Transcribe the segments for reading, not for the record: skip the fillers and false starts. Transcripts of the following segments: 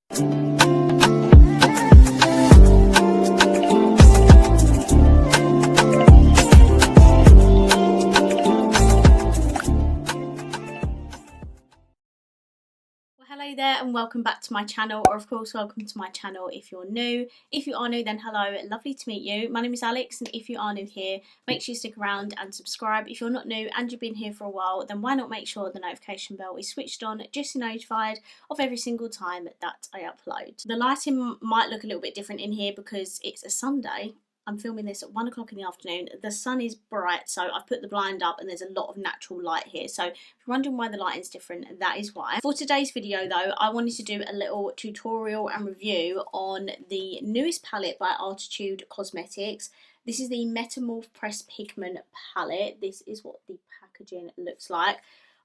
Hello there and welcome back to my channel, or of course welcome to my channel if you're new. If you are new, then hello, lovely to meet you. My name is Alex, and if you are new here, make sure you stick around and subscribe. If you're not new and you've been here for a while, then why not make sure the notification bell is switched on just to be notified of every single time that I upload. The lighting might look a little bit different in here because it's a Sunday. I'm filming this at 1 o'clock in the afternoon. The sun is bright, so I've put the blind up and there's a lot of natural light here. So if you're wondering why the lighting's different, that is why. For today's video though, I wanted to do a little tutorial and review on the newest palette by Arttitude Cosmetics. This is the Metamorph Press Pigment palette. This is what the packaging looks like.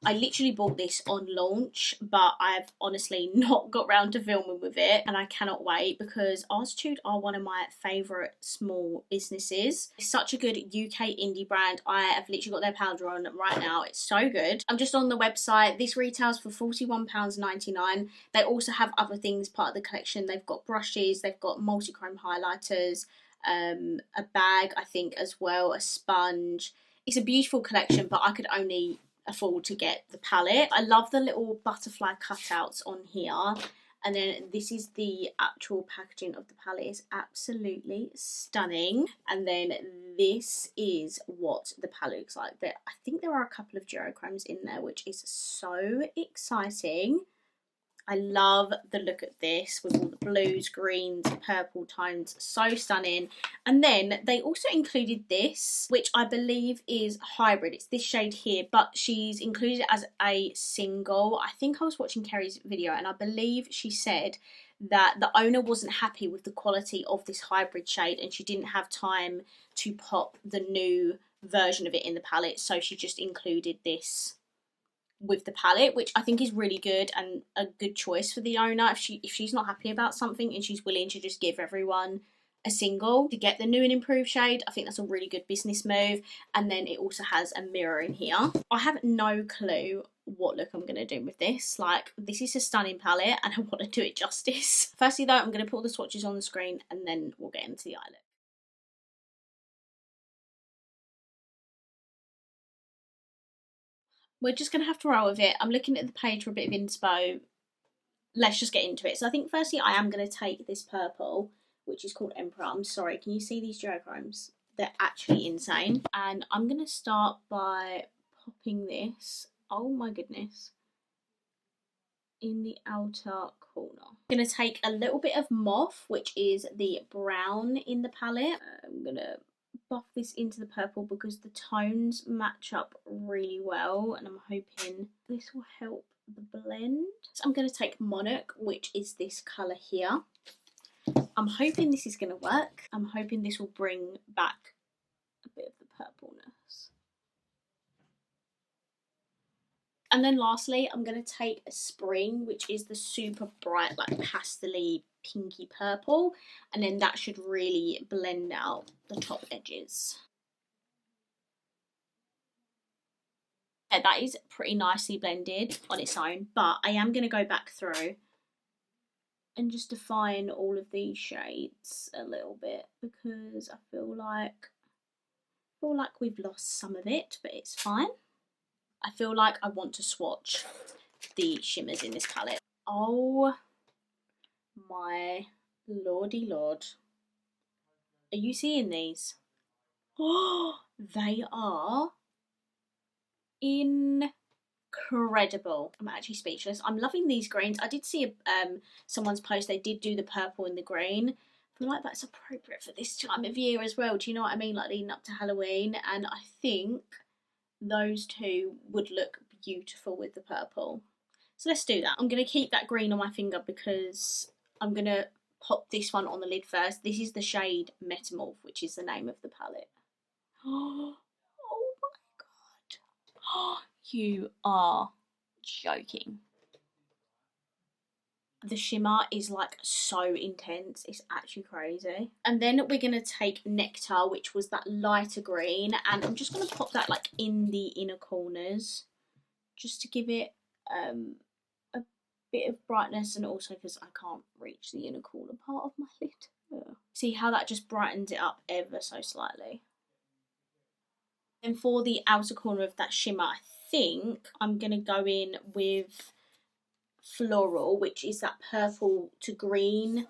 I literally bought this on launch, but I've honestly not got round to filming with it, and I cannot wait because Arttitude are one of my favourite small businesses. It's such a good UK indie brand. I have literally got their powder on right now. It's so good. I'm just on the website. This retails for £41.99. They also have other things part of the collection. They've got brushes, they've got multi-chrome highlighters, a bag I think as well, a sponge. It's a beautiful collection, but I could only afford to get the palette. I love the little butterfly cutouts on here, and then this is the actual packaging of the palette. It's absolutely stunning, and then this is what the palette looks like. I think there are a couple of duochromes in there, which is so exciting. I love the look at this with all the blues, greens, purple tones, so stunning. And then they also included this, which I believe is hybrid. It's this shade here, but she's included it as a single. I think I was watching Kerry's video and I believe she said that the owner wasn't happy with the quality of this hybrid shade and she didn't have time to pop the new version of it in the palette, so she just included this with the palette, which I think is really good and a good choice for the owner. If she's not happy about something and she's willing to just give everyone a single to get the new and improved shade, I think that's a really good business move. And then it also has a mirror in here. I have no clue what look I'm going to do with this. Like, this is a stunning palette and I want to do it justice. Firstly though, I'm going to put all the swatches on the screen and then we'll get into the eye look. We're just going to have to roll with it. I'm looking at the page for a bit of inspo. Let's just get into it. So I think firstly I am going to take this purple, which is called Emperor. I'm sorry, can you see these duochromes? They're actually insane. And I'm going to start by popping this, oh my goodness, in the outer corner. I'm going to take a little bit of Morphe, which is the brown in the palette. I'm going to buff this into the purple because the tones match up really well, and I'm hoping this will help the blend. So I'm going to take Monarch, which is this colour here. I'm hoping this is going to work. I'm hoping this will bring back a bit of the purpleness. And then lastly, I'm going to take a Spring, which is the super bright, like pastel-y pinky purple, and then that should really blend out the top edges. Yeah, that is pretty nicely blended on its own, but I am going to go back through and just define all of these shades a little bit because I feel like we've lost some of it, but it's fine. I feel like I want to swatch the shimmers in this palette. Oh my lordy lord. Are you seeing these? Oh, they are incredible. I'm actually speechless. I'm loving these greens. I did see someone's post, they did do the purple and the green. I feel like that's appropriate for this time of year as well. Do you know what I mean? Like leading up to Halloween, and I think those two would look beautiful with the purple. So let's do that. I'm going to keep that green on my finger because I'm going to pop this one on the lid first. This is the shade Metamorph, which is the name of the palette. Oh my god. Oh, you are joking. The shimmer is like so intense, it's actually crazy. And then we're going to take Nectar, which was that lighter green, and I'm just going to pop that like in the inner corners just to give it a bit of brightness, and also because I can't reach the inner corner part of my lid. Ugh. See how that just brightens it up ever so slightly. And for the outer corner of that shimmer, I think I'm going to go in with Floral, which is that purple to green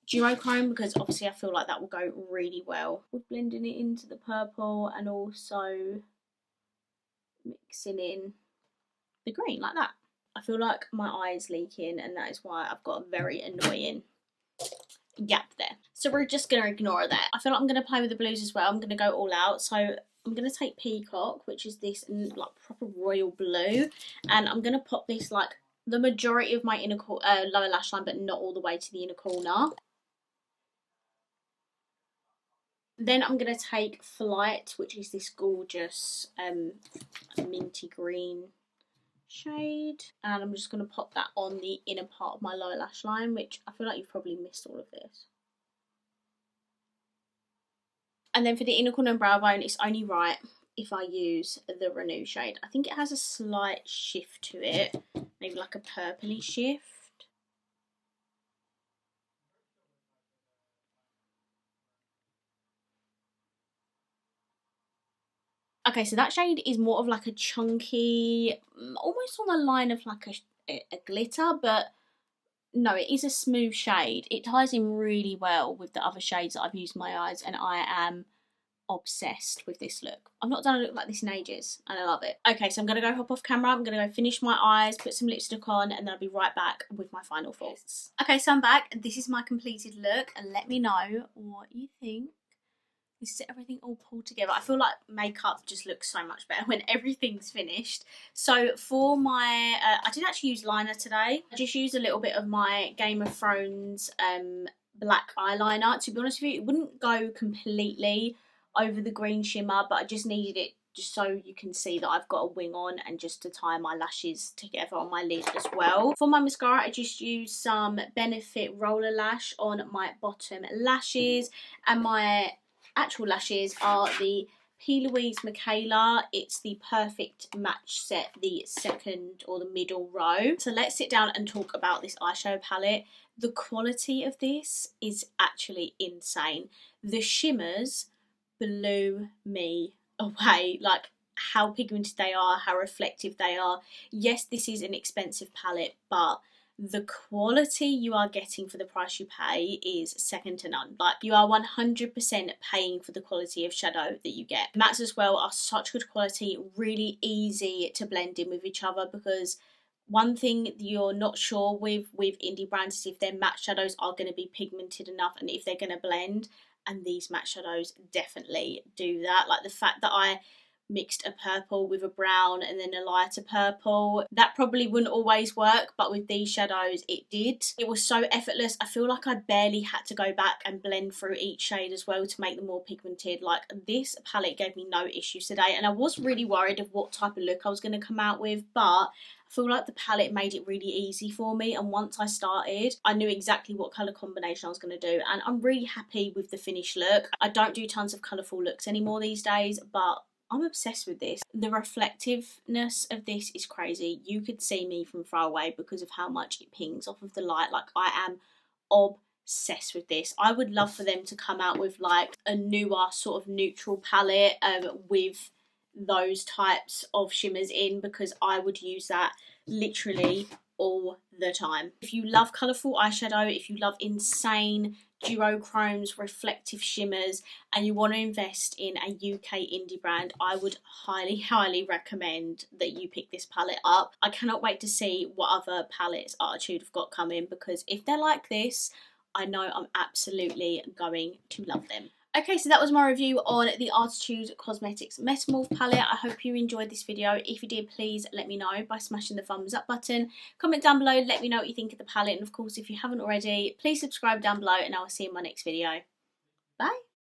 duochrome, because obviously I feel like that will go really well with blending it into the purple and also mixing in the green like that. I feel like my eye is leaking, and that is why I've got a very annoying gap there. So we're just going to ignore that. I feel like I'm going to play with the blues as well. I'm going to go all out. So I'm going to take Peacock, which is this like proper royal blue, and I'm going to pop this like the majority of my inner lower lash line, but not all the way to the inner corner. Then I'm going to take Flight, which is this gorgeous minty green shade, and I'm just going to pop that on the inner part of my lower lash line, which I feel like you've probably missed all of this. And then for the inner corner and brow bone, it's only right if I use the Renew shade. I think it has a slight shift to it, maybe like a purpley shift. Okay, so that shade is more of like a chunky, almost on the line of like a glitter, but no, it is a smooth shade. It ties in really well with the other shades that I've used in my eyes, and I am obsessed with this look. I've not done a look like this in ages, and I love it. Okay, so I'm going to go hop off camera. I'm going to go finish my eyes, put some lipstick on, and then I'll be right back with my final thoughts. Okay, so I'm back. This is my completed look, and let me know what you think. Is everything all pulled together? I feel like makeup just looks so much better when everything's finished. So for my, I didn't actually use liner today. I just used a little bit of my Game of Thrones black eyeliner. To be honest with you, it wouldn't go completely over the green shimmer, but I just needed it just so you can see that I've got a wing on, and just to tie my lashes together on my lid as well. For my mascara, I just used some Benefit Roller Lash on my bottom lashes, and my actual lashes are the P. Louise Michaela. It's the Perfect Match Set, the second or the middle row. So let's sit down and talk about this eyeshadow palette. The quality of this is actually insane. The shimmers blew me away, like how pigmented they are, how reflective they are. Yes, this is an expensive palette, but the quality you are getting for the price you pay is second to none. Like, you are 100% paying for the quality of shadow that you get. Mattes as well are such good quality, really easy to blend in with each other, because one thing you're not sure with indie brands is if their matte shadows are going to be pigmented enough and if they're going to blend, and these matte shadows definitely do that. Like the fact that I mixed a purple with a brown and then a lighter purple, that probably wouldn't always work, but with these shadows it did. It was so effortless. I feel like I barely had to go back and blend through each shade as well to make them more pigmented. Like, this palette gave me no issues today, and I was really worried of what type of look I was going to come out with, but I feel like the palette made it really easy for me, and once I started I knew exactly what colour combination I was going to do, and I'm really happy with the finished look. I don't do tons of colourful looks anymore these days, but I'm obsessed with this. The reflectiveness of this is crazy. You could see me from far away because of how much it pings off of the light. Like, I am obsessed with this. I would love for them to come out with like a newer sort of neutral palette with those types of shimmers in, because I would use that literally all the time. If you love colourful eyeshadow, if you love insane duochromes, reflective shimmers, and you want to invest in a UK indie brand, I would highly recommend that you pick this palette up. I cannot wait to see what other palettes Arttitude have got coming, because if they're like this, I know I'm absolutely going to love them. Okay, so that was my review on the Arttitude Cosmetics Metamorph palette. I hope you enjoyed this video. If you did, please let me know by smashing the thumbs up button. Comment down below, let me know what you think of the palette. And of course, if you haven't already, please subscribe down below, and I will see you in my next video. Bye!